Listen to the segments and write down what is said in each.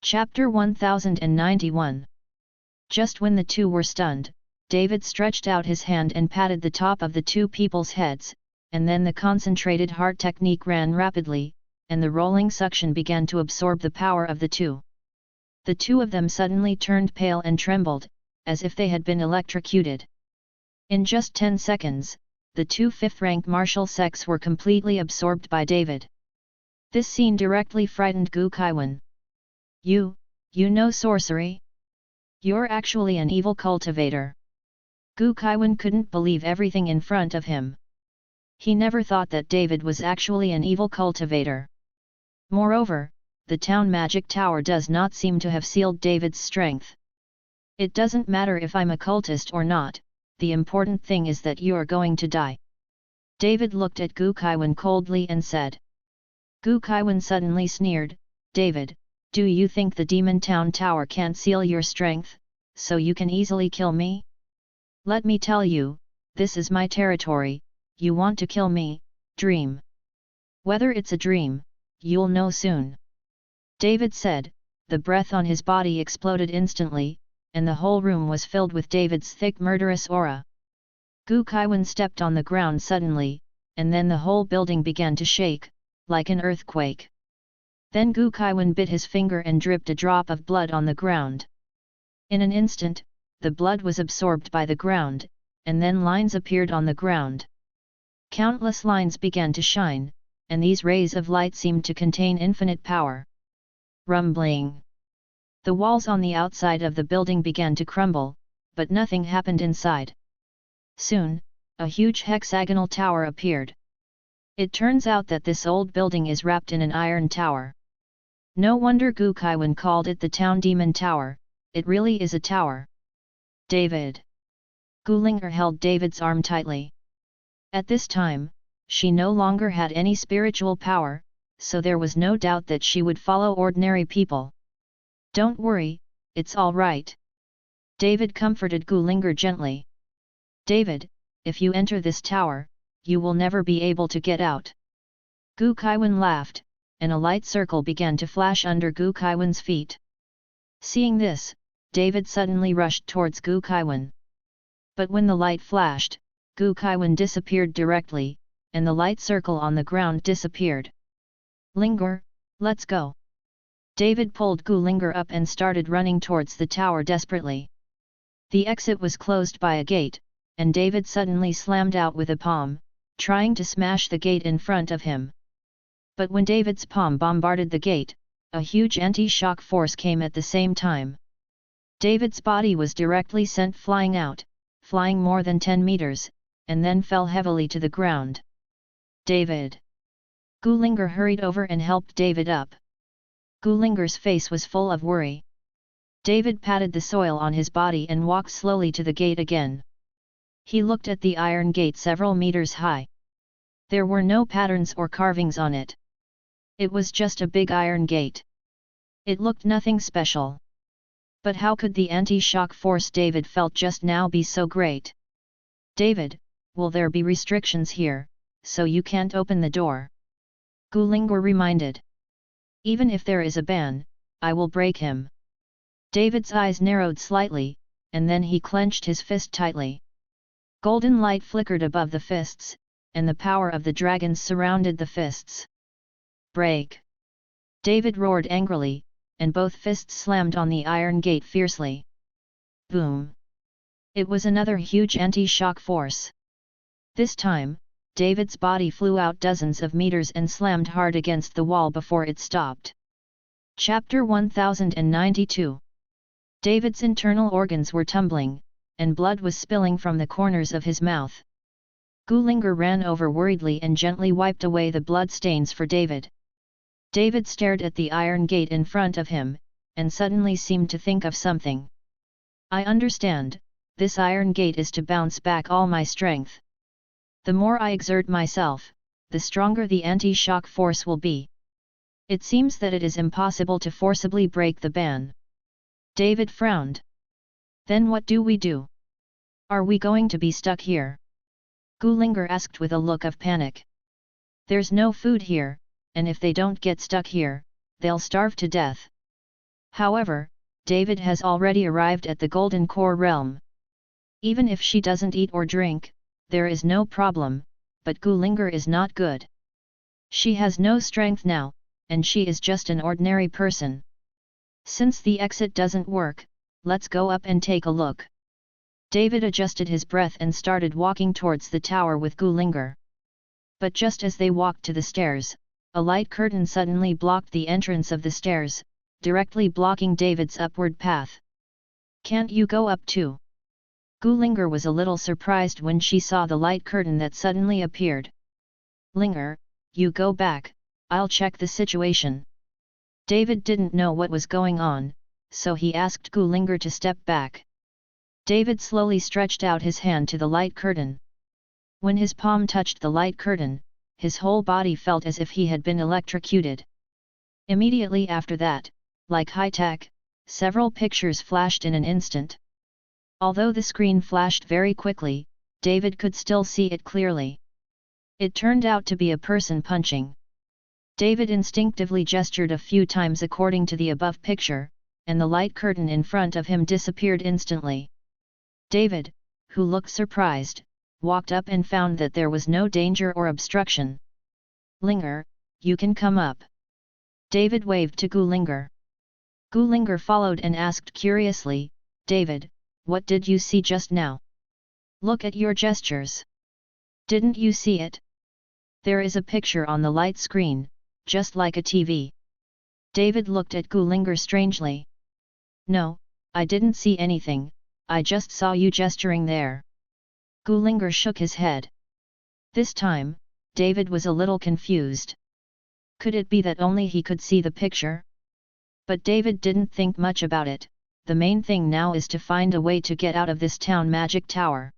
Chapter 1091. Just when the two were stunned, David stretched out his hand and patted the top of the two people's heads, and then the concentrated heart technique ran rapidly, and the rolling suction began to absorb the power of the two. The two of them suddenly turned pale and trembled, as if they had been electrocuted. In just 10 seconds, the two fifth-rank martial sects were completely absorbed by David. This scene directly frightened Gu Kaiwan. You know sorcery? You're actually an evil cultivator. Gu Kaiwan couldn't believe everything in front of him. He never thought that David was actually an evil cultivator. Moreover, the town magic tower does not seem to have sealed David's strength. It doesn't matter if I'm a cultist or not, the important thing is that you're going to die. David looked at Gu Kaiwan coldly and said. Gu Kaiwan suddenly sneered, David, do you think the Demon Town Tower can't seal your strength, so you can easily kill me? Let me tell you, this is my territory, you want to kill me, dream. Whether it's a dream, you'll know soon. David said, the breath on his body exploded instantly, and the whole room was filled with David's thick murderous aura. Gu Kaiwan stepped on the ground suddenly, and then the whole building began to shake, like an earthquake. Then Gu Kaiwan bit his finger and dripped a drop of blood on the ground. In an instant, the blood was absorbed by the ground, and then lines appeared on the ground. Countless lines began to shine, and these rays of light seemed to contain infinite power. Rumbling. The walls on the outside of the building began to crumble, but nothing happened inside. Soon, a huge hexagonal tower appeared. It turns out that this old building is wrapped in an iron tower. No wonder Gu Kaiwan called it the Town Demon Tower, it really is a tower. David. Gulinger held David's arm tightly. At this time, she no longer had any spiritual power, so there was no doubt that she would follow ordinary people. Don't worry, it's all right. David comforted Gulinger gently. David, if you enter this tower, you will never be able to get out. Gu Kaiwan laughed, and a light circle began to flash under Gu Kaiwan's feet. Seeing this, David suddenly rushed towards Gu Kaiwan. But when the light flashed, Gu Kaiwan disappeared directly, and the light circle on the ground disappeared. Linger, let's go. David pulled Gulinger up and started running towards the tower desperately. The exit was closed by a gate, and David suddenly slammed out with a palm, trying to smash the gate in front of him. But when David's palm bombarded the gate, a huge anti-shock force came at the same time. David's body was directly sent flying out, flying more than 10 meters, and then fell heavily to the ground. David. Gulinger hurried over and helped David up. Gulinger's face was full of worry. David patted the soil on his body and walked slowly to the gate again. He looked at the iron gate several meters high. There were no patterns or carvings on it. It was just a big iron gate. It looked nothing special. But how could the anti-shock force David felt just now be so great? David, will there be restrictions here, so you can't open the door? Gulinger reminded. Even if there is a ban, I will break him. David's eyes narrowed slightly, and then he clenched his fist tightly. Golden light flickered above the fists, and the power of the dragons surrounded the fists. Break! David roared angrily, and both fists slammed on the iron gate fiercely. Boom! It was another huge anti-shock force. This time, David's body flew out dozens of meters and slammed hard against the wall before it stopped. Chapter 1092. David's internal organs were tumbling, and blood was spilling from the corners of his mouth. Gulinger ran over worriedly and gently wiped away the blood stains for David. David stared at the iron gate in front of him, and suddenly seemed to think of something. I understand, this iron gate is to bounce back all my strength. The more I exert myself, the stronger the anti-shock force will be. It seems that it is impossible to forcibly break the ban. David frowned. Then what do we do? Are we going to be stuck here? Gulinger asked with a look of panic. There's no food here, and if they don't get stuck here, they'll starve to death. However, David has already arrived at the Golden Core realm. Even if she doesn't eat or drink, there is no problem, but Gullinger is not good. She has no strength now, and she is just an ordinary person. Since the exit doesn't work, let's go up and take a look. David adjusted his breath and started walking towards the tower with Gullinger. But just as they walked to the stairs, a light curtain suddenly blocked the entrance of the stairs, directly blocking David's upward path. Can't you go up too? Gullinger was a little surprised when she saw the light curtain that suddenly appeared. Linger, you go back, I'll check the situation. David didn't know what was going on, so he asked Gullinger to step back. David slowly stretched out his hand to the light curtain. When his palm touched the light curtain, his whole body felt as if he had been electrocuted. Immediately after that, like high-tech, several pictures flashed in an instant. Although the screen flashed very quickly, David could still see it clearly. It turned out to be a person punching. David instinctively gestured a few times according to the above picture, and the light curtain in front of him disappeared instantly. David, who looked surprised, walked up and found that there was no danger or obstruction. Linger, you can come up. David waved to Gullinger. Gullinger followed and asked curiously, David, what did you see just now? Look at your gestures. Didn't you see it? There is a picture on the light screen, just like a TV. David looked at Gullinger strangely. No, I didn't see anything, I just saw you gesturing there. Gullinger shook his head. This time, David was a little confused. Could it be that only he could see the picture? But David didn't think much about it. The main thing now is to find a way to get out of this town magic tower.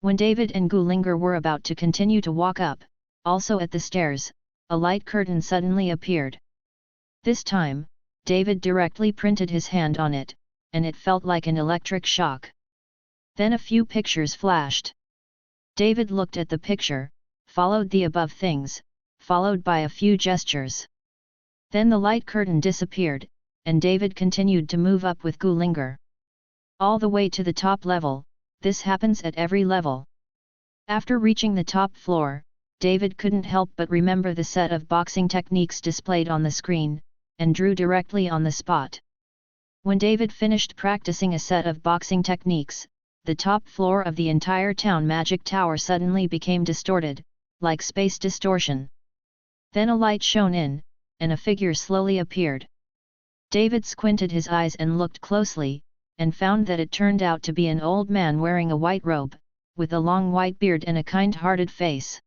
When David and Gullinger were about to continue to walk up, also at the stairs, a light curtain suddenly appeared. This time, David directly printed his hand on it, and it felt like an electric shock. Then a few pictures flashed. David looked at the picture, followed the above things, followed by a few gestures. Then the light curtain disappeared, and David continued to move up with Gullinger. All the way to the top level, this happens at every level. After reaching the top floor, David couldn't help but remember the set of boxing techniques displayed on the screen, and drew directly on the spot. When David finished practicing a set of boxing techniques, the top floor of the entire town magic tower suddenly became distorted, like space distortion. Then a light shone in, and a figure slowly appeared. David squinted his eyes and looked closely, and found that it turned out to be an old man wearing a white robe, with a long white beard and a kind-hearted face.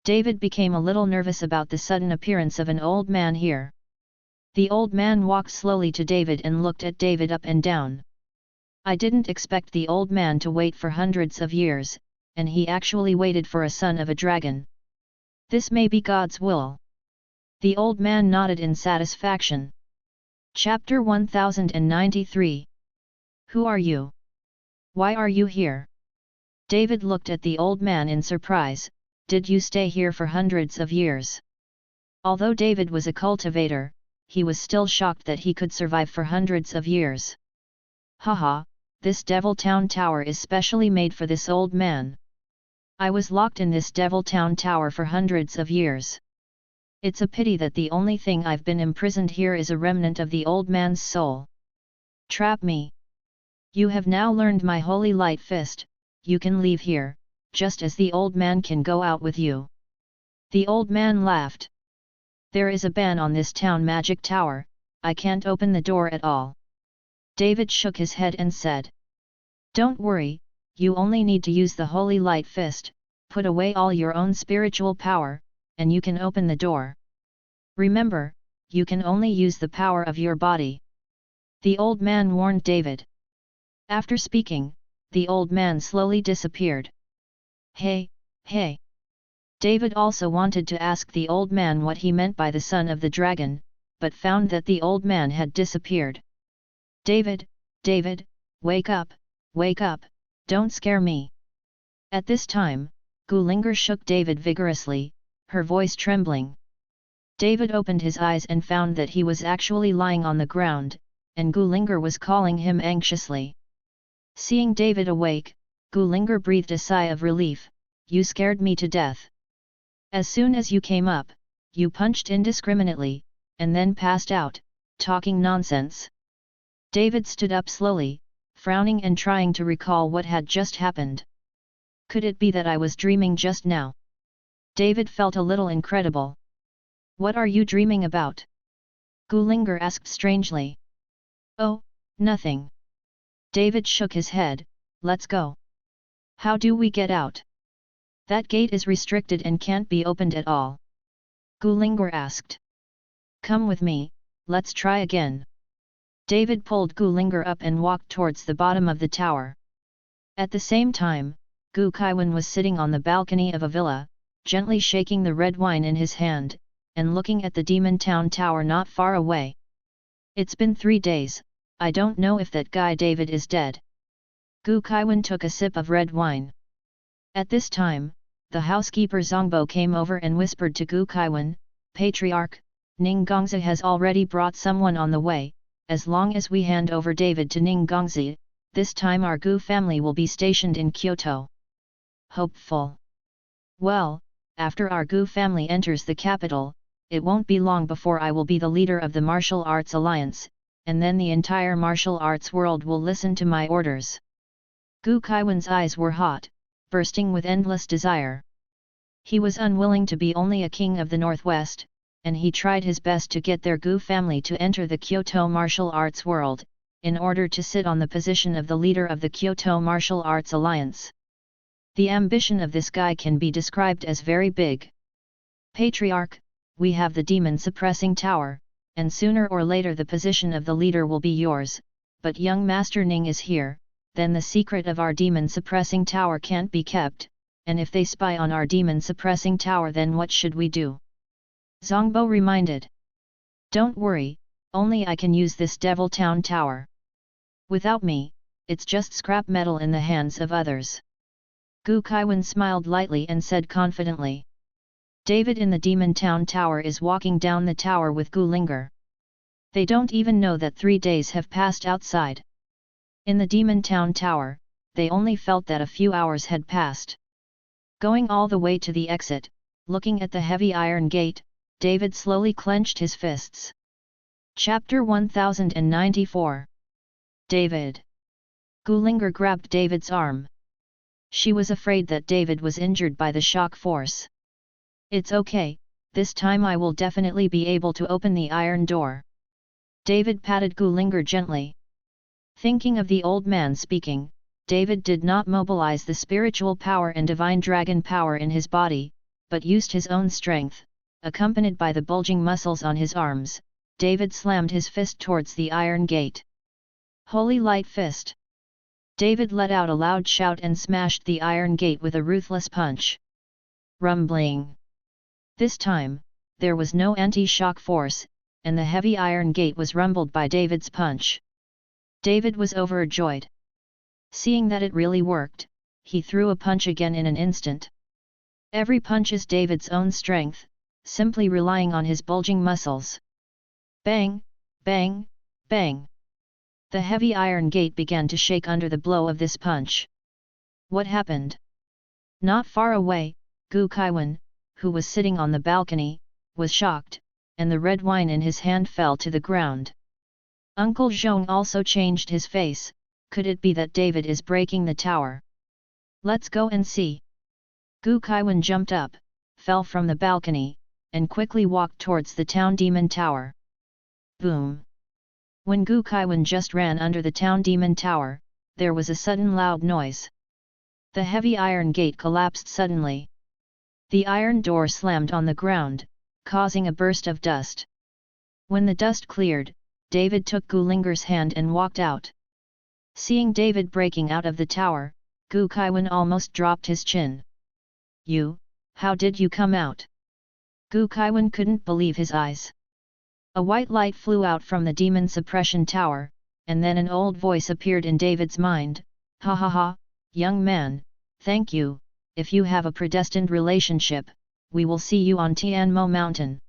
David became a little nervous about the sudden appearance of an old man here. The old man walked slowly to David and looked at David up and down. I didn't expect the old man to wait for hundreds of years, and he actually waited for a son of a dragon. This may be God's will. The old man nodded in satisfaction. Chapter 1093. Who are you? Why are you here? David looked at the old man in surprise. Did you stay here for hundreds of years? Although David was a cultivator, he was still shocked that he could survive for hundreds of years. Haha, this Devil Town Tower is specially made for this old man. I was locked in this Devil Town Tower for hundreds of years. It's a pity that the only thing I've been imprisoned here is a remnant of the old man's soul. Trap me. You have now learned my holy light fist, you can leave here, just as the old man can go out with you. The old man laughed. There is a ban on this town magic tower, I can't open the door at all. David shook his head and said. Don't worry, you only need to use the holy light fist, put away all your own spiritual power, and you can open the door. Remember, you can only use the power of your body. The old man warned David. After speaking, the old man slowly disappeared. Hey, hey! David also wanted to ask the old man what he meant by the son of the dragon, but found that the old man had disappeared. David, David, wake up, don't scare me. At this time, Gullinger shook David vigorously, her voice trembling. David opened his eyes and found that he was actually lying on the ground, and Gulinger was calling him anxiously. Seeing David awake, Gulinger breathed a sigh of relief. "You scared me to death. As soon as you came up, you punched indiscriminately, and then passed out, talking nonsense." David stood up slowly, frowning and trying to recall what had just happened. Could it be that I was dreaming just now? David felt a little incredible. "What are you dreaming about?" Gulinger asked strangely. "Oh, nothing." David shook his head. "Let's go." "How do we get out?" "That gate is restricted and can't be opened at all." Gulinger asked. "Come with me, let's try again." David pulled Gulinger up and walked towards the bottom of the tower. At the same time, Gu Kaiwan was sitting on the balcony of a villa, gently shaking the red wine in his hand, and looking at the Demon Town tower not far away. "It's been 3 days, I don't know if that guy David is dead." Gu Kaiwan took a sip of red wine. At this time, the housekeeper Zongbo came over and whispered to Gu Kaiwan, "Patriarch, Ning Gongzi has already brought someone on the way. As long as we hand over David to Ning Gongzi, this time our Gu family will be stationed in Kyoto." Hopeful. "Well, after our Gu family enters the capital, it won't be long before I will be the leader of the Martial Arts Alliance, and then the entire martial arts world will listen to my orders." Gu Kaiwan's eyes were hot, bursting with endless desire. He was unwilling to be only a king of the Northwest, and he tried his best to get their Gu family to enter the Kyoto martial arts world, in order to sit on the position of the leader of the Kyoto Martial Arts Alliance. The ambition of this guy can be described as very big. "Patriarch, we have the demon suppressing tower, and sooner or later the position of the leader will be yours, but young Master Ning is here, then the secret of our demon suppressing tower can't be kept, and if they spy on our demon suppressing tower, then what should we do?" Zongbo reminded. "Don't worry, only I can use this Devil Town tower. Without me, it's just scrap metal in the hands of others." Gu Kaiwan smiled lightly and said confidently. "David in the Demon Town tower is walking down the tower with Gulinger. They don't even know that 3 days have passed outside. In the Demon Town tower, they only felt that a few hours had passed." Going all the way to the exit, looking at the heavy iron gate, David slowly clenched his fists. Chapter 1094. David. Gulinger grabbed David's arm. She was afraid that David was injured by the shock force. "It's okay, this time I will definitely be able to open the iron door." David patted Gulinger gently. Thinking of the old man speaking, David did not mobilize the spiritual power and divine dragon power in his body, but used his own strength. Accompanied by the bulging muscles on his arms, David slammed his fist towards the iron gate. "Holy Light Fist!" David let out a loud shout and smashed the iron gate with a ruthless punch. Rumbling. This time, there was no anti-shock force, and the heavy iron gate was rumbled by David's punch. David was overjoyed. Seeing that it really worked, he threw a punch again in an instant. Every punch is David's own strength, simply relying on his bulging muscles. Bang, bang, bang. The heavy iron gate began to shake under the blow of this punch. What happened? Not far away, Gu Kaiwan, who was sitting on the balcony, was shocked, and the red wine in his hand fell to the ground. Uncle Zhong also changed his face. Could it be that David is breaking the tower? Let's go and see. Gu Kaiwan jumped up, fell from the balcony, and quickly walked towards the town demon tower. Boom! When Gu Kaiwan just ran under the town demon tower, there was a sudden loud noise. The heavy iron gate collapsed suddenly. The iron door slammed on the ground, causing a burst of dust. When the dust cleared, David took Gulinger's hand and walked out. Seeing David breaking out of the tower, Gu Kaiwan almost dropped his chin. "You, how did you come out?" Gu Kaiwan couldn't believe his eyes. A white light flew out from the demon suppression tower, and then an old voice appeared in David's mind. "Ha ha ha, young man, thank you, if you have a predestined relationship, we will see you on Tianmo Mountain."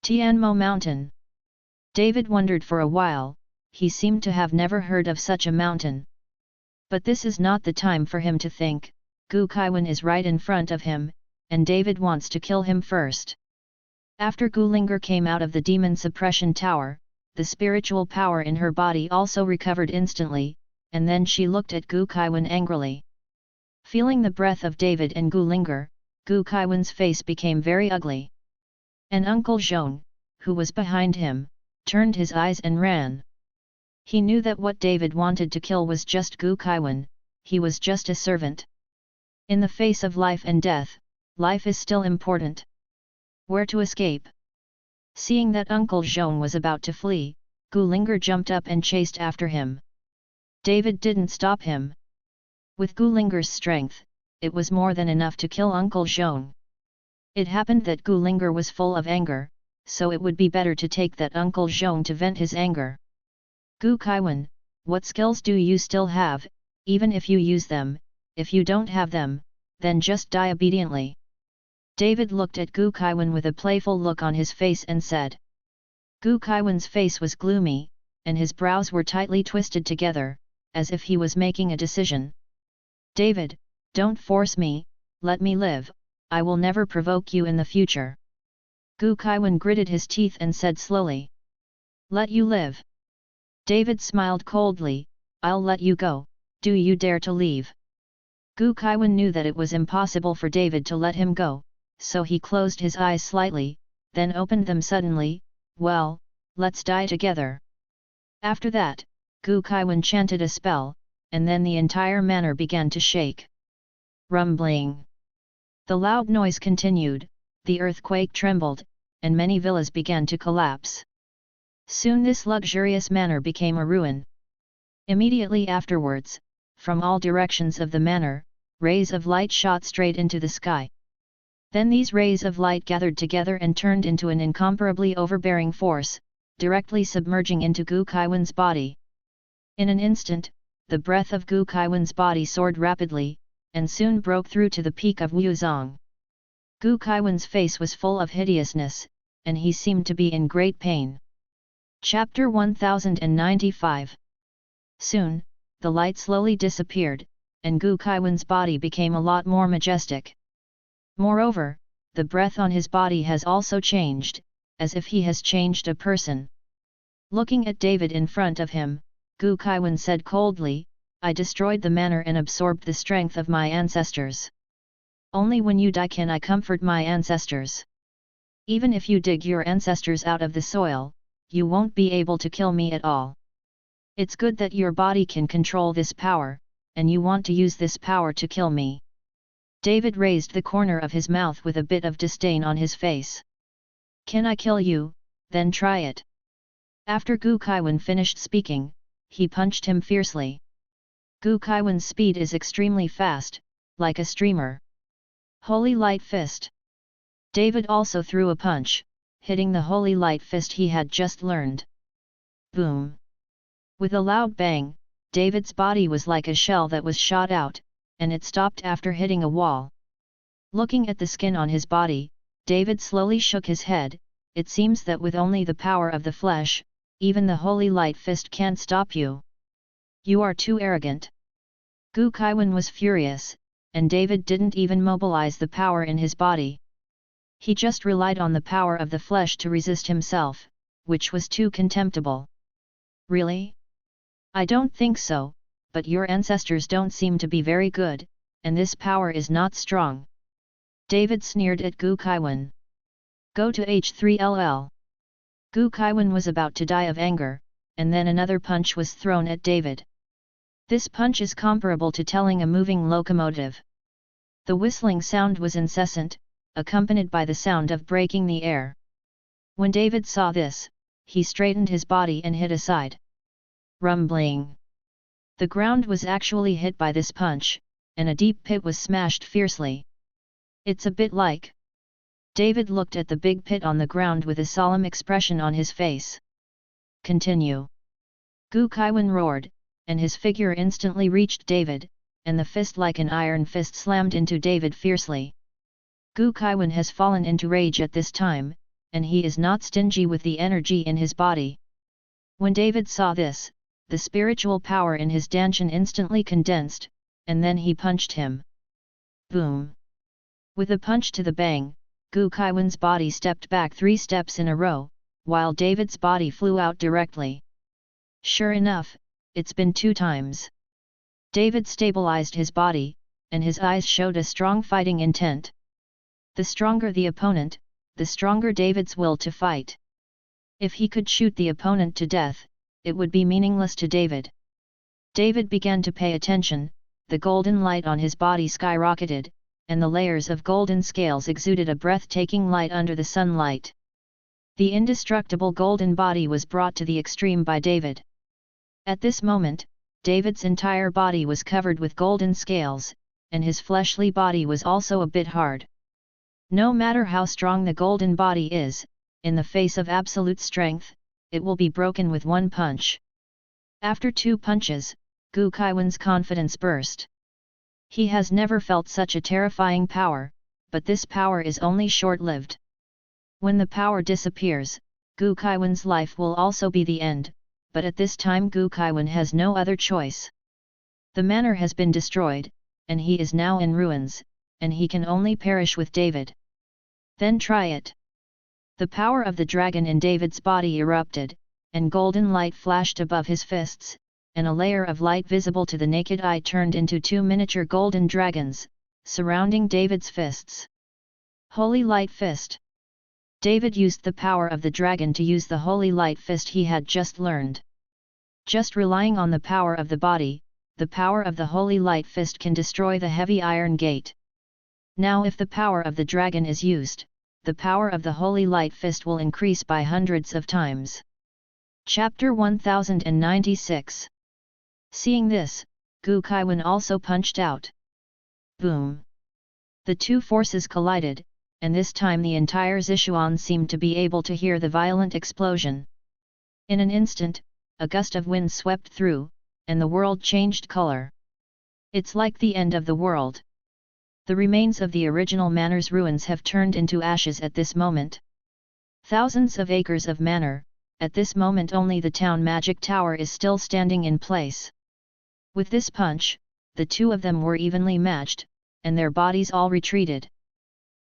Tianmo Mountain. David wondered for a while, he seemed to have never heard of such a mountain. But this is not the time for him to think. Gu Kaiwan is right in front of him, and David wants to kill him first. After Gulinger came out of the demon suppression tower, the spiritual power in her body also recovered instantly, and then she looked at Gu Kaiwan angrily. Feeling the breath of David and Gulinger, Gu Kaiwan's face became very ugly. And Uncle Zhong, who was behind him, turned his eyes and ran. He knew that what David wanted to kill was just Gu Kaiwan, he was just a servant. In the face of life and death, life is still important. Where to escape? Seeing that Uncle Zhong was about to flee, Gulinger jumped up and chased after him. David didn't stop him. With Gulinger's strength, it was more than enough to kill Uncle Zhong. It happened that Gulinger was full of anger, so it would be better to take that Uncle Zhong to vent his anger. Gu Kaiwan, what skills do you still have? Even if you use them, if you don't have them, then just die obediently. David looked at Gu Kaiwan with a playful look on his face and said. Gu Kaiwan's face was gloomy, and his brows were tightly twisted together, as if he was making a decision. David, don't force me, let me live, I will never provoke you in the future. Gu Kaiwan gritted his teeth and said slowly. Let you live. David smiled coldly, I'll let you go, do you dare to leave? Gu Kaiwan knew that it was impossible for David to let him go, so he closed his eyes slightly, then opened them suddenly, well, let's die together. After that, Gu Kaiwan chanted a spell, and then the entire manor began to shake. Rumbling. The loud noise continued, the earthquake trembled, and many villas began to collapse. Soon this luxurious manor became a ruin. Immediately afterwards, from all directions of the manor, rays of light shot straight into the sky. Then these rays of light gathered together and turned into an incomparably overbearing force, directly submerging into Gu Kaiwan's body. In an instant, the breath of Gu Kaiwan's body soared rapidly, and soon broke through to the peak of Wuzong. Gu Kaiwan's face was full of hideousness, and he seemed to be in great pain. Chapter 1095. Soon, the light slowly disappeared, and Gu Kaiwan's body became a lot more majestic. Moreover, the breath on his body has also changed, as if he has changed a person. Looking at David in front of him, Gu Kaiwan said coldly, I destroyed the manor and absorbed the strength of my ancestors. Only when you die can I comfort my ancestors. Even if you dig your ancestors out of the soil, you won't be able to kill me at all. It's good that your body can control this power, and you want to use this power to kill me. David raised the corner of his mouth with a bit of disdain on his face. Can I kill you? Then try it. After Gu Kaiwan finished speaking, he punched him fiercely. Gu Kaiwan's speed is extremely fast, like a streamer. Holy Light Fist. David also threw a punch, hitting the Holy Light Fist he had just learned. Boom! With a loud bang, David's body was like a shell that was shot out, and it stopped after hitting a wall. Looking at the skin on his body, David slowly shook his head. It seems that with only the power of the flesh, even the Holy Light Fist can't stop you. You are too arrogant. Gu Kaiwan was furious, and David didn't even mobilize the power in his body. He just relied on the power of the flesh to resist himself, which was too contemptible. Really? I don't think so, but your ancestors don't seem to be very good, and this power is not strong. David sneered at Gu Kaiwan. Go to H3LL. Gu Kaiwan was about to die of anger, and then another punch was thrown at David. This punch is comparable to telling a moving locomotive. The whistling sound was incessant, accompanied by the sound of breaking the air. When David saw this, he straightened his body and hid aside. Rumbling. The ground was actually hit by this punch, and a deep pit was smashed fiercely. It's a bit like. David looked at the big pit on the ground with a solemn expression on his face. Continue. Gu Kaiwan roared, and his figure instantly reached David, and the fist like an iron fist slammed into David fiercely. Gu Kaiwan has fallen into rage at this time, and he is not stingy with the energy in his body. When David saw this, the spiritual power in his Danshan instantly condensed, and then he punched him. Boom! With a punch to the bang, Gu Kaiwan's body stepped back 3 steps in a row, while David's body flew out directly. Sure enough, it's been 2 times. David stabilized his body, and his eyes showed a strong fighting intent. The stronger the opponent, the stronger David's will to fight. If he could shoot the opponent to death, it would be meaningless to David. David began to pay attention, the golden light on his body skyrocketed, and the layers of golden scales exuded a breathtaking light under the sunlight. The indestructible golden body was brought to the extreme by David. At this moment, David's entire body was covered with golden scales, and his fleshly body was also a bit hard. No matter how strong the golden body is, in the face of absolute strength, it will be broken with 1 punch. After 2 punches, Gu Kaiwan's confidence burst. He has never felt such a terrifying power, but this power is only short-lived. When the power disappears, Gu Kaiwan's life will also be the end, but at this time Gu Kaiwan has no other choice. The manor has been destroyed, and he is now in ruins, and he can only perish with David. Then try it. The power of the dragon in David's body erupted, and golden light flashed above his fists, and a layer of light visible to the naked eye turned into 2 miniature golden dragons, surrounding David's fists. Holy Light Fist. David used the power of the dragon to use the Holy Light Fist he had just learned. Just relying on the power of the body, the power of the Holy Light Fist can destroy the heavy iron gate. Now if the power of the dragon is used, the power of the Holy Light Fist will increase by hundreds of times. Chapter 1096. Seeing this, Gu Kaiwan also punched out. Boom! The 2 forces collided, and this time the entire Zishuan seemed to be able to hear the violent explosion. In an instant, a gust of wind swept through, and the world changed color. It's like the end of the world. The remains of the original manor's ruins have turned into ashes at this moment. Thousands of acres of manor, at this moment only the town magic tower is still standing in place. With this punch, the 2 of them were evenly matched, and their bodies all retreated.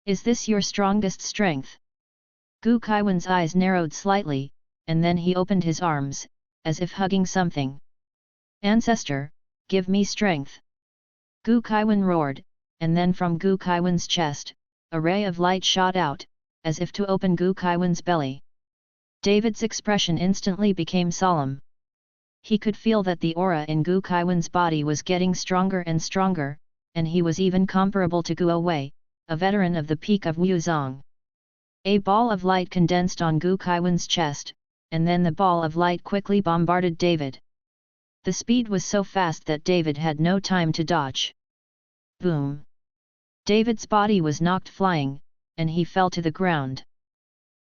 Is this your strongest strength? Gu Kaiwan's eyes narrowed slightly, and then he opened his arms, as if hugging something. Ancestor, give me strength! Gu Kaiwan roared, and then from Gu Kaiwan's chest, a ray of light shot out, as if to open Gu Kaiwan's belly. David's expression instantly became solemn. He could feel that the aura in Gu Kaiwan's body was getting stronger and stronger, and he was even comparable to Guo Wei, a veteran of the peak of Wuzong. A ball of light condensed on Gu Kaiwan's chest, and then the ball of light quickly bombarded David. The speed was so fast that David had no time to dodge. Boom! David's body was knocked flying, and he fell to the ground.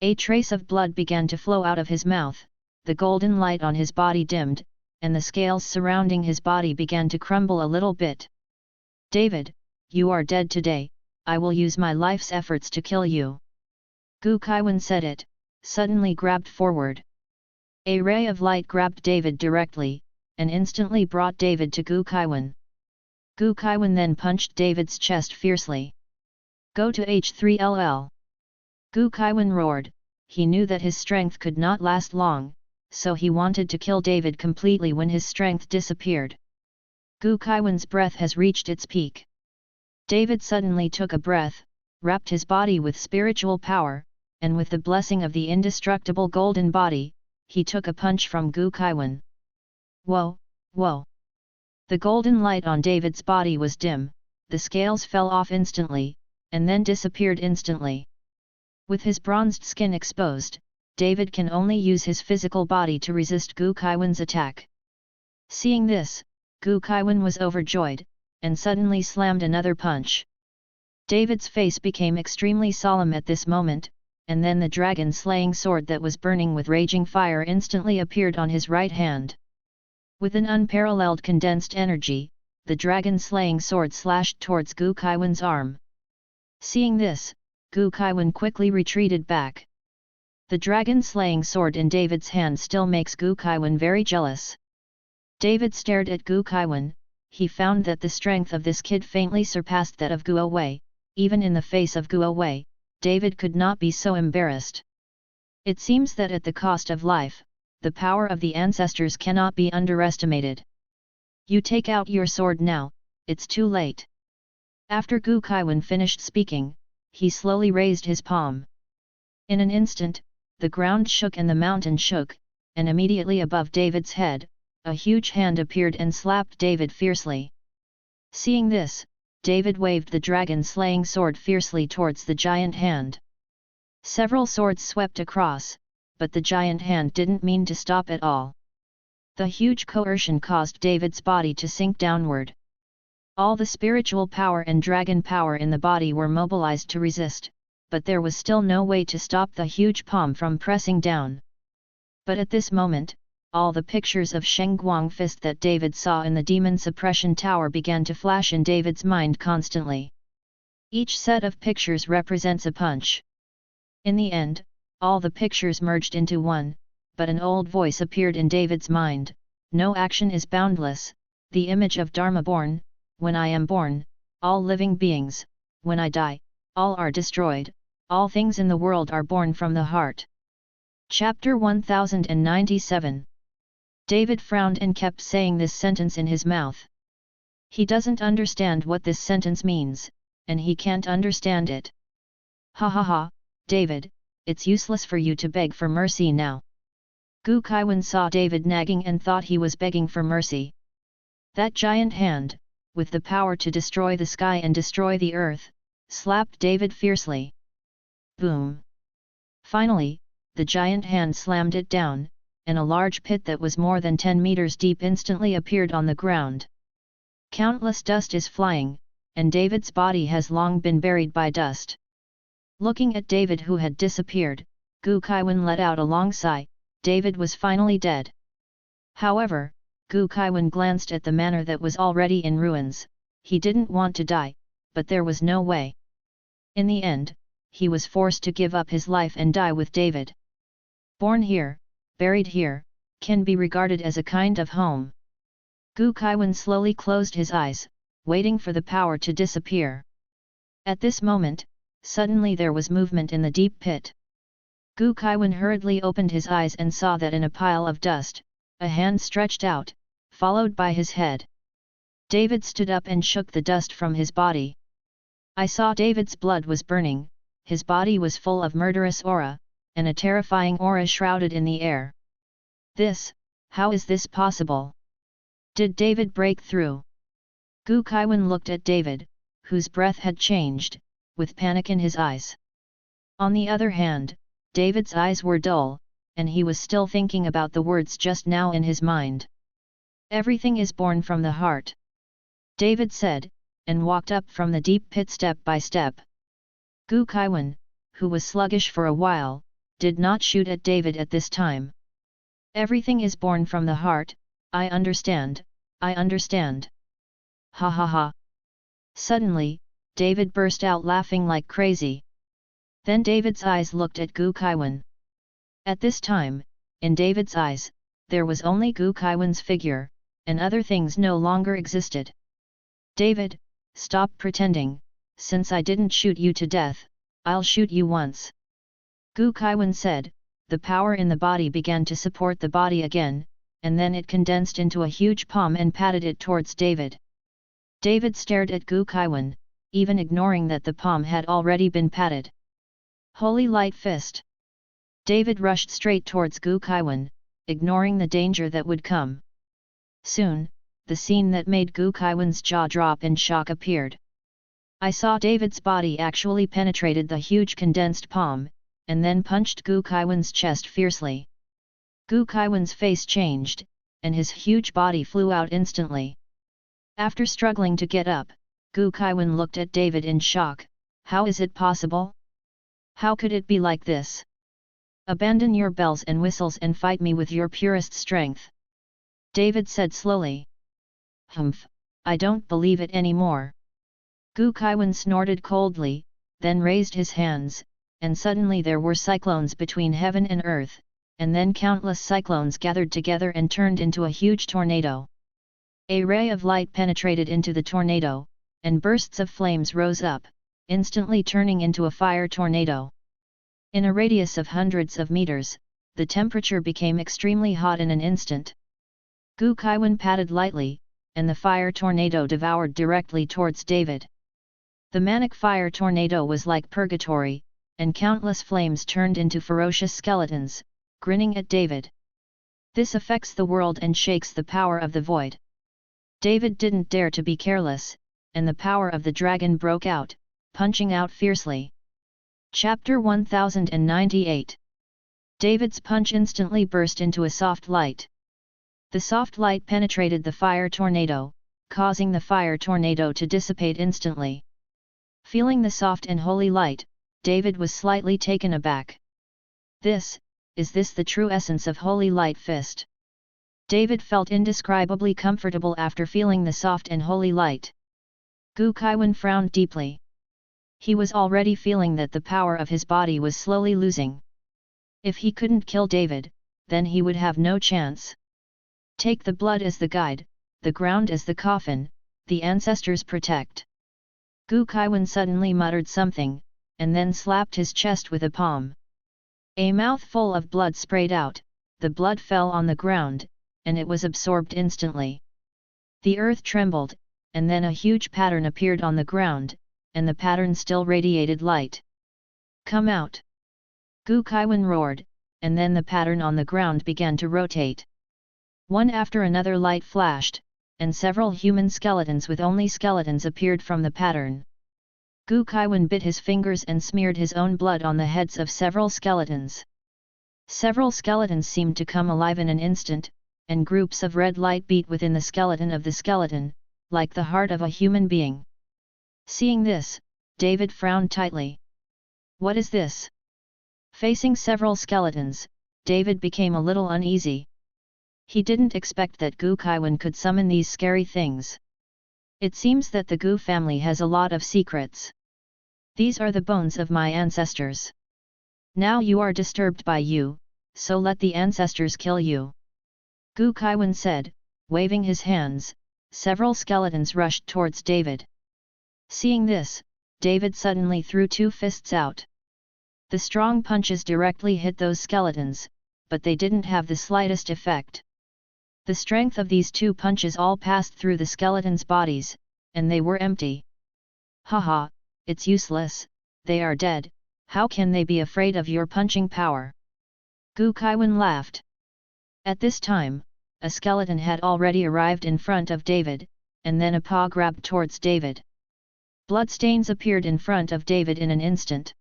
A trace of blood began to flow out of his mouth, the golden light on his body dimmed, and the scales surrounding his body began to crumble a little bit. David, you are dead today, I will use my life's efforts to kill you. Gu Kaiwan said it, suddenly grabbed forward. A ray of light grabbed David directly, and instantly brought David to Gu Kaiwan. Gu Kaiwan then punched David's chest fiercely. Go to H3LL. Gu Kaiwan roared. He knew that his strength could not last long, so he wanted to kill David completely when his strength disappeared. Gu Kaiwan's breath has reached its peak. David suddenly took a breath, wrapped his body with spiritual power, and with the blessing of the indestructible golden body, he took a punch from Gu Kaiwan. Whoa, whoa! The golden light on David's body was dim, the scales fell off instantly, and then disappeared instantly. With his bronzed skin exposed, David can only use his physical body to resist Gu Kaiwan's attack. Seeing this, Gu Kaiwan was overjoyed, and suddenly slammed another punch. David's face became extremely solemn at this moment, and then the dragon-slaying sword that was burning with raging fire instantly appeared on his right hand. With an unparalleled condensed energy, the dragon-slaying sword slashed towards Gu Kaiwan's arm. Seeing this, Gu Kaiwan quickly retreated back. The dragon-slaying sword in David's hand still makes Gu Kaiwan very jealous. David stared at Gu Kaiwan. He found that the strength of this kid faintly surpassed that of Guo Wei. Even in the face of Guo Wei, David could not be so embarrassed. It seems that at the cost of life, the power of the ancestors cannot be underestimated. You take out your sword now, it's too late. After Gu Kaiwan finished speaking, he slowly raised his palm. In an instant, the ground shook and the mountain shook, and immediately above David's head, a huge hand appeared and slapped David fiercely. Seeing this, David waved the dragon-slaying sword fiercely towards the giant hand. Several swords swept across, but the giant hand didn't mean to stop at all. The huge coercion caused David's body to sink downward. All the spiritual power and dragon power in the body were mobilized to resist, but there was still no way to stop the huge palm from pressing down. But at this moment, all the pictures of Sheng Guang fist that David saw in the demon suppression tower began to flash in David's mind constantly. Each set of pictures represents a punch. In the end, all the pictures merged into one, but an old voice appeared in David's mind: no action is boundless, the image of Dharma born, when I am born, all living beings, when I die, all are destroyed, all things in the world are born from the heart. Chapter 1097. David frowned and kept saying this sentence in his mouth. He doesn't understand what this sentence means, and he can't understand it. Ha ha ha, David, it's useless for you to beg for mercy now. Gu Kaiwan saw David nagging and thought he was begging for mercy. That giant hand, with the power to destroy the sky and destroy the earth, slapped David fiercely. Boom! Finally, the giant hand slammed it down, and a large pit that was more than 10 meters deep instantly appeared on the ground. Countless dust is flying, and David's body has long been buried by dust. Looking at David who had disappeared, Gu Kaiwan let out a long sigh. David was finally dead. However, Gu Kaiwan glanced at the manor that was already in ruins. He didn't want to die, but there was no way. In the end, he was forced to give up his life and die with David. Born here, buried here, can be regarded as a kind of home. Gu Kaiwan slowly closed his eyes, waiting for the power to disappear. At this moment, suddenly there was movement in the deep pit. Gu Kaiwan hurriedly opened his eyes and saw that in a pile of dust, a hand stretched out, followed by his head. David stood up and shook the dust from his body. I saw David's blood was burning, his body was full of murderous aura, and a terrifying aura shrouded in the air. How is this possible? Did David break through? Gu Kaiwan looked at David, whose breath had changed, with panic in his eyes. On the other hand, David's eyes were dull, and he was still thinking about the words just now in his mind. Everything is born from the heart, David said, and walked up from the deep pit step by step. Gu Kaiwan, who was sluggish for a while, did not shoot at David at this time. Everything is born from the heart, I understand, I understand. Ha ha ha. Suddenly, David burst out laughing like crazy. Then David's eyes looked at Gu Kaiwan. At this time, in David's eyes, there was only Gu Kaiwan's figure, and other things no longer existed. David, stop pretending, since I didn't shoot you to death, I'll shoot you once. Gu Kaiwan said. The power in the body began to support the body again, and then it condensed into a huge palm and patted it towards David. David stared at Gu Kaiwan, even ignoring that the palm had already been patted. Holy Light Fist! David rushed straight towards Gu Kaiwan, ignoring the danger that would come. Soon, the scene that made Gu Kaiwan's jaw drop in shock appeared. I saw David's body actually penetrated the huge condensed palm, and then punched Gu Kaiwan's chest fiercely. Gu Kaiwan's face changed, and his huge body flew out instantly. After struggling to get up, Gu Kaiwan looked at David in shock. How is it possible? How could it be like this? Abandon your bells and whistles and fight me with your purest strength. David said slowly. Humph, I don't believe it anymore. Gu Kaiwan snorted coldly, then raised his hands, and suddenly there were cyclones between heaven and earth, and then countless cyclones gathered together and turned into a huge tornado. A ray of light penetrated into the tornado, and bursts of flames rose up, instantly turning into a fire tornado. In a radius of hundreds of meters, the temperature became extremely hot in an instant. Gu Kaiwan patted lightly, and the fire tornado devoured directly towards David. The manic fire tornado was like purgatory, and countless flames turned into ferocious skeletons, grinning at David. This affects the world and shakes the power of the void. David didn't dare to be careless, and the power of the dragon broke out, punching out fiercely. Chapter 1098. David's punch instantly burst into a soft light. The soft light penetrated the fire tornado, causing the fire tornado to dissipate instantly. Feeling the soft and holy light, David was slightly taken aback. Is this the true essence of Holy Light Fist? David felt indescribably comfortable after feeling the soft and holy light. Gu Kaiwan frowned deeply. He was already feeling that the power of his body was slowly losing. If he couldn't kill David, then he would have no chance. Take the blood as the guide, the ground as the coffin, the ancestors protect. Gu Kaiwan suddenly muttered something, and then slapped his chest with a palm. A mouthful of blood sprayed out, the blood fell on the ground, and it was absorbed instantly. The earth trembled, and then a huge pattern appeared on the ground, and the pattern still radiated light. Come out! Gu Kaiwan roared, and then the pattern on the ground began to rotate. One after another light flashed, and several human skeletons with only skeletons appeared from the pattern. Gu Kaiwan bit his fingers and smeared his own blood on the heads of several skeletons. Several skeletons seemed to come alive in an instant, and groups of red light beat within the skeleton, like the heart of a human being. Seeing this, David frowned tightly. What is this? Facing several skeletons, David became a little uneasy. He didn't expect that Gu Kaiwan could summon these scary things. It seems that the Gu family has a lot of secrets. These are the bones of my ancestors. Now you are disturbed by you, so let the ancestors kill you. Gu Kaiwan said, waving his hands. Several skeletons rushed towards David. Seeing this, David suddenly threw two fists out. The strong punches directly hit those skeletons, but they didn't have the slightest effect. The strength of these two punches all passed through the skeletons' bodies, and they were empty. Haha, it's useless, they are dead, how can they be afraid of your punching power? Gu Kaiwan laughed. At this time, a skeleton had already arrived in front of David, and then a paw grabbed towards David. Bloodstains appeared in front of David in an instant.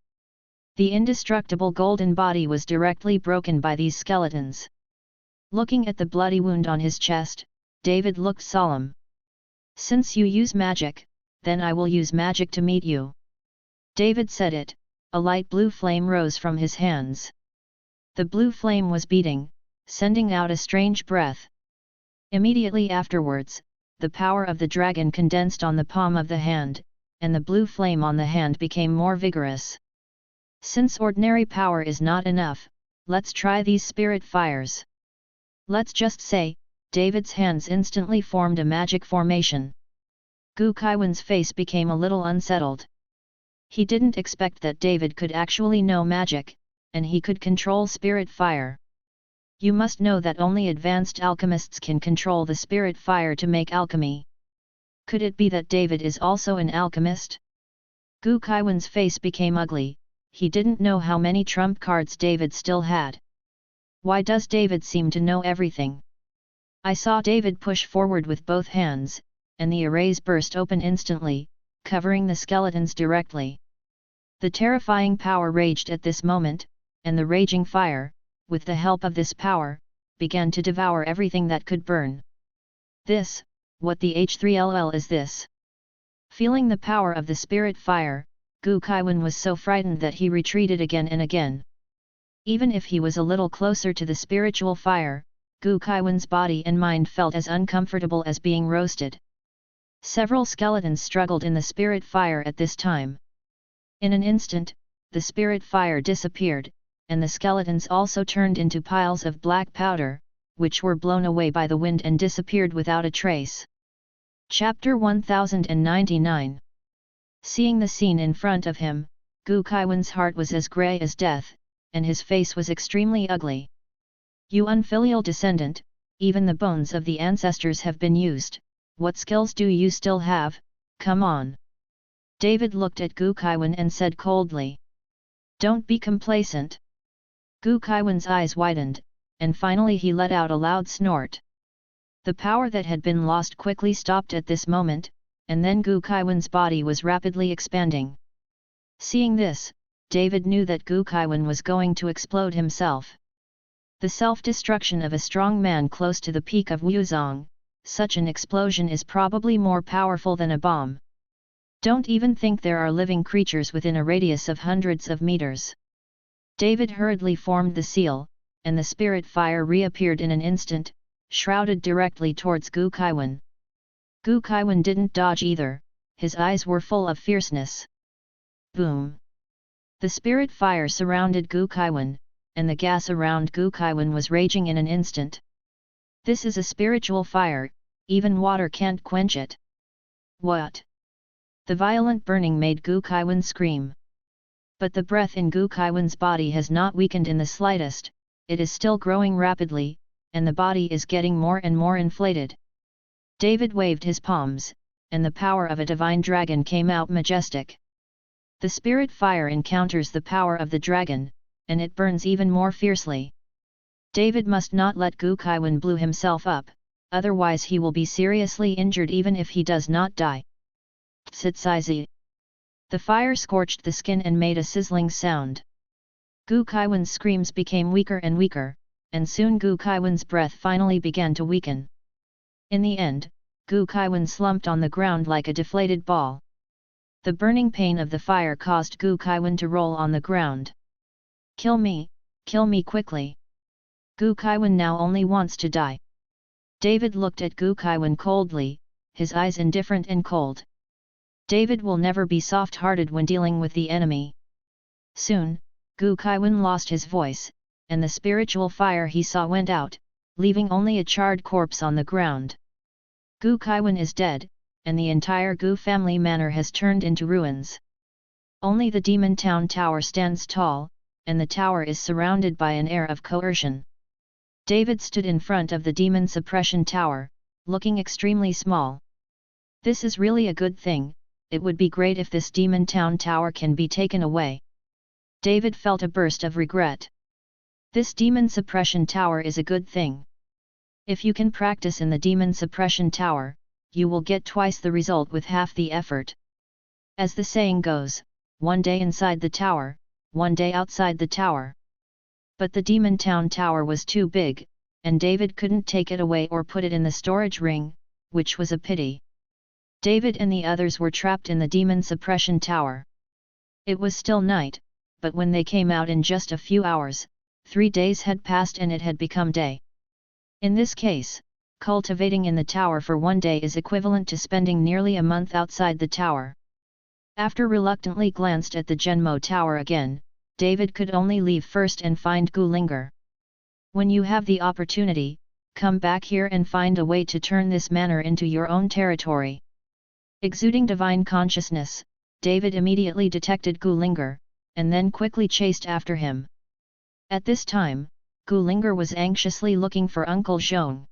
The indestructible golden body was directly broken by these skeletons. Looking at the bloody wound on his chest, David looked solemn. Since you use magic, then I will use magic to meet you. David said it, a light blue flame rose from his hands. The blue flame was beating, sending out a strange breath. Immediately afterwards, the power of the dragon condensed on the palm of the hand, and the blue flame on the hand became more vigorous. Since ordinary power is not enough, let's try these spirit fires. Let's just say, David's hands instantly formed a magic formation. Gu Kaiwan's face became a little unsettled. He didn't expect that David could actually know magic, and he could control spirit fire. You must know that only advanced alchemists can control the spirit fire to make alchemy. Could it be that David is also an alchemist? Gu Kaiwan's face became ugly. He didn't know how many trump cards David still had. Why does David seem to know everything? I saw David push forward with both hands, and the arrays burst open instantly, covering the skeletons directly. The terrifying power raged at this moment, and the raging fire, with the help of this power, began to devour everything that could burn. What the H3LL is this? Feeling the power of the spirit fire, Gu Kaiwan was so frightened that he retreated again and again. Even if he was a little closer to the spiritual fire, Gu Kaiwan's body and mind felt as uncomfortable as being roasted. Several skeletons struggled in the spirit fire at this time. In an instant, the spirit fire disappeared, and the skeletons also turned into piles of black powder, which were blown away by the wind and disappeared without a trace. Chapter 1099. Seeing the scene in front of him, Gu Kaiwan's heart was as grey as death, and his face was extremely ugly. "You unfilial descendant, even the bones of the ancestors have been used, what skills do you still have? Come on." David looked at Gu Kaiwan and said coldly. "Don't be complacent." Gu Kaiwan's eyes widened, and finally he let out a loud snort. The power that had been lost quickly stopped at this moment, and then Gu Kaiwan's body was rapidly expanding. Seeing this, David knew that Gu Kaiwan was going to explode himself. The self-destruction of a strong man close to the peak of Wuzong, such an explosion is probably more powerful than a bomb. Don't even think there are living creatures within a radius of hundreds of meters. David hurriedly formed the seal, and the spirit fire reappeared in an instant, shrouded directly towards Gu Kaiwan. Gu Kaiwan didn't dodge either, his eyes were full of fierceness. Boom! The spirit fire surrounded Gu Kaiwan, and the gas around Gu Kaiwan was raging in an instant. "This is a spiritual fire, even water can't quench it." "What?" The violent burning made Gu Kaiwan scream. But the breath in Gu Kaiwan's body has not weakened in the slightest, it is still growing rapidly, and the body is getting more and more inflated. David waved his palms, and the power of a divine dragon came out majestic. The spirit fire encounters the power of the dragon, and it burns even more fiercely. David must not let Gu Kaiwan blow himself up, otherwise he will be seriously injured even if he does not die. Tsitsaizi. The fire scorched the skin and made a sizzling sound. Gu Kaiwan's screams became weaker and weaker, and soon Gu Kaiwan's breath finally began to weaken. In the end, Gu Kaiwan slumped on the ground like a deflated ball. The burning pain of the fire caused Gu Kaiwan to roll on the ground. Kill me quickly. Gu Kaiwan now only wants to die." David looked at Gu Kaiwan coldly, his eyes indifferent and cold. David will never be soft-hearted when dealing with the enemy. Soon, Gu Kaiwan lost his voice, and the spiritual fire he saw went out, leaving only a charred corpse on the ground. Gu Kaiwan is dead, and the entire Gu family manor has turned into ruins. Only the Demon Town Tower stands tall, and the tower is surrounded by an air of coercion. David stood in front of the Demon Suppression Tower, looking extremely small. "This is really a good thing, it would be great if this Demon Town Tower can be taken away." David felt a burst of regret. This Demon Suppression Tower is a good thing. If you can practice in the Demon Suppression Tower, you will get twice the result with half the effort. As the saying goes, one day inside the tower, one day outside the tower. But the Demon Town Tower was too big, and David couldn't take it away or put it in the storage ring, which was a pity. David and the others were trapped in the Demon Suppression Tower. It was still night, but when they came out in just a few hours, 3 days had passed and it had become day. In this case, cultivating in the tower for 1 day is equivalent to spending nearly a month outside the tower. After reluctantly glanced at the Genmo Tower again, David could only leave first and find Gulinger. "When you have the opportunity, come back here and find a way to turn this manor into your own territory." Exuding divine consciousness, David immediately detected Gulinger, and then quickly chased after him. At this time, Gulinger was anxiously looking for Uncle Zhong.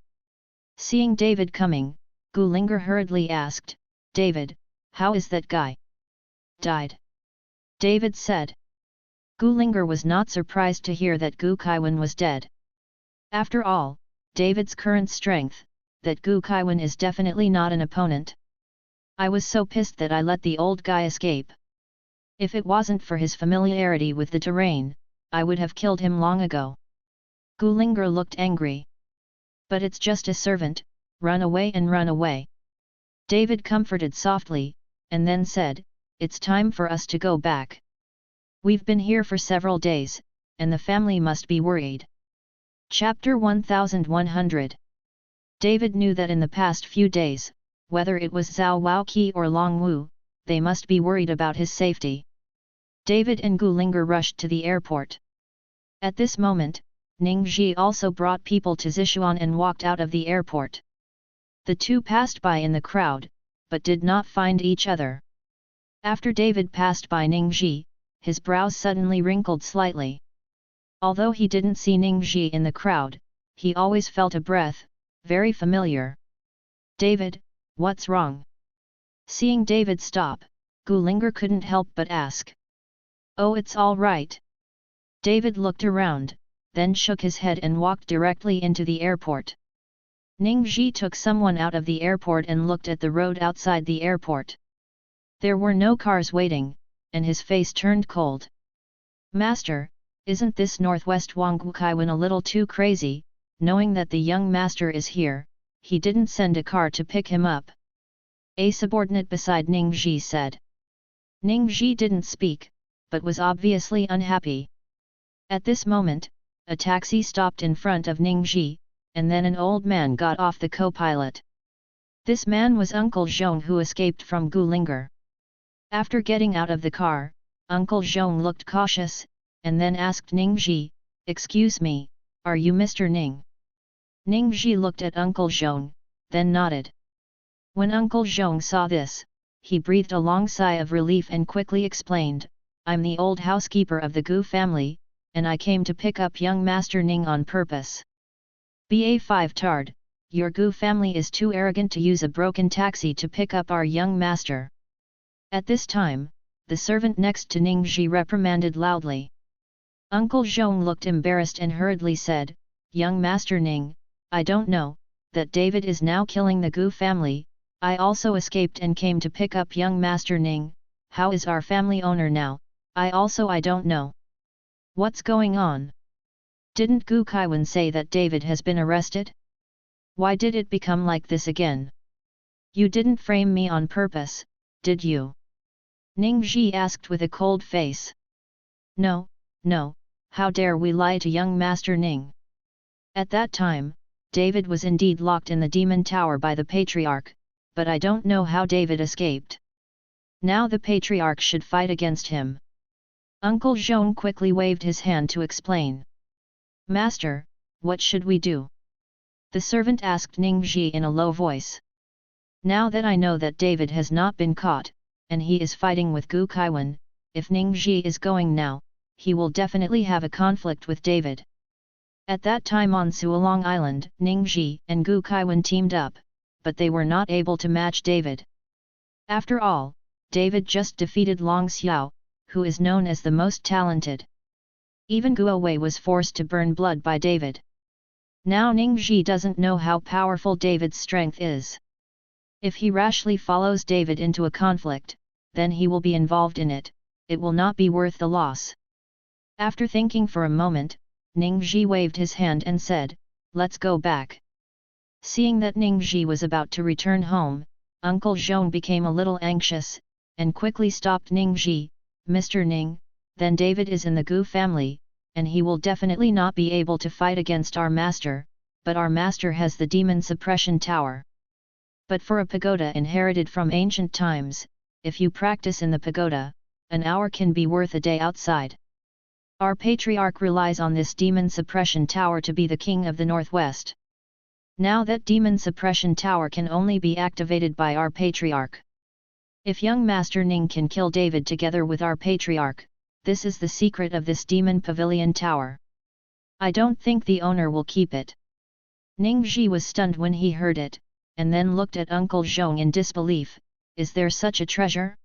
Seeing David coming, Gulinger hurriedly asked, "David, how is that guy?" "Died," David said. Gulinger was not surprised to hear that Gu Kaiwan was dead. After all, David's current strength, that Gu Kaiwan is definitely not an opponent. "I was so pissed that I let the old guy escape. If it wasn't for his familiarity with the terrain, I would have killed him long ago." Gulinger looked angry. "But it's just a servant, run away and run away." David comforted softly, and then said, "It's time for us to go back. We've been here for several days, and the family must be worried." Chapter 1100. David knew that in the past few days, whether it was Zhao Waoqi or Long Wu, they must be worried about his safety. David and Gu Lingar rushed to the airport. At this moment, Ning Ji also brought people to Zishuan and walked out of the airport. The two passed by in the crowd, but did not find each other. After David passed by Ning Ji, his brows suddenly wrinkled slightly. Although he didn't see Ning Ji in the crowd, he always felt a breath, very familiar. David, what's wrong? Seeing David stop, Gu Lingar couldn't help but ask. Oh, it's all right. David looked around, then shook his head and walked directly into the airport. Ning Ji took someone out of the airport and looked at the road outside the airport. There were no cars waiting, and his face turned cold. Master, isn't this Northwest Wang Gukaiwan a little too crazy? Knowing that the young master is here, he didn't send a car to pick him up. A subordinate beside Ning Ji said. Ning Ji didn't speak, but was obviously unhappy. At this moment, a taxi stopped in front of Ning Ji, and then an old man got off the co-pilot. This man was Uncle Zhong, who escaped from Gu Lingar. After getting out of the car, Uncle Zhong looked cautious, and then asked Ning Ji, "Excuse me, are you Mr. Ning?" Ning Ji looked at Uncle Zhong, then nodded. When Uncle Zhong saw this, he breathed a long sigh of relief and quickly explained, "I'm the old housekeeper of the Gu family, and I came to pick up young Master Ning on purpose." "BA5 Tard, your Gu family is too arrogant to use a broken taxi to pick up our young master." At this time, the servant next to Ning Ji reprimanded loudly. Uncle Zhong looked embarrassed and hurriedly said, "Young Master Ning, I don't know, that David is now killing the Gu family. I also escaped and came to pick up young Master Ning. How is our family owner now? I don't know. What's going on? Didn't Gu Kaiwan say that David has been arrested? Why did it become like this again? You didn't frame me on purpose, did you?" Ning Ji asked with a cold face. No, how dare we lie to young Master Ning?" At that time, David was indeed locked in the Demon Tower by the Patriarch, but I don't know how David escaped. Now the Patriarch should fight against him. Uncle Zhong quickly waved his hand to explain. "Master, what should we do?" the servant asked Ning Ji in a low voice. "Now that I know that David has not been caught, and he is fighting with Gu Kaiwan, if Ning Ji is going now, he will definitely have a conflict with David." At that time on Suolong Island, Ning Ji and Gu Kaiwan teamed up, but they were not able to match David. After all, David just defeated Long Xiao, who is known as the most talented. Even Guo Wei was forced to burn blood by David. Now Ning Ji doesn't know how powerful David's strength is. If he rashly follows David into a conflict, then he will be involved in it, it will not be worth the loss. After thinking for a moment, Ning Ji waved his hand and said, "Let's go back." Seeing that Ning Ji was about to return home, Uncle Zhong became a little anxious, and quickly stopped Ning Ji. "Mr. Ning, then David is in the Gu family, and he will definitely not be able to fight against our master, but our master has the Demon Suppression Tower. But for a pagoda inherited from ancient times, if you practice in the pagoda, an hour can be worth a day outside. Our Patriarch relies on this Demon Suppression Tower to be the king of the Northwest. Now that Demon Suppression Tower can only be activated by our Patriarch. If young Master Ning can kill David together with our Patriarch, this is the secret of this Demon Pavilion Tower. I don't think the owner will keep it." Ning Ji was stunned when he heard it, and then looked at Uncle Zhong in disbelief. "Is there such a treasure?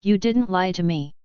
You didn't lie to me."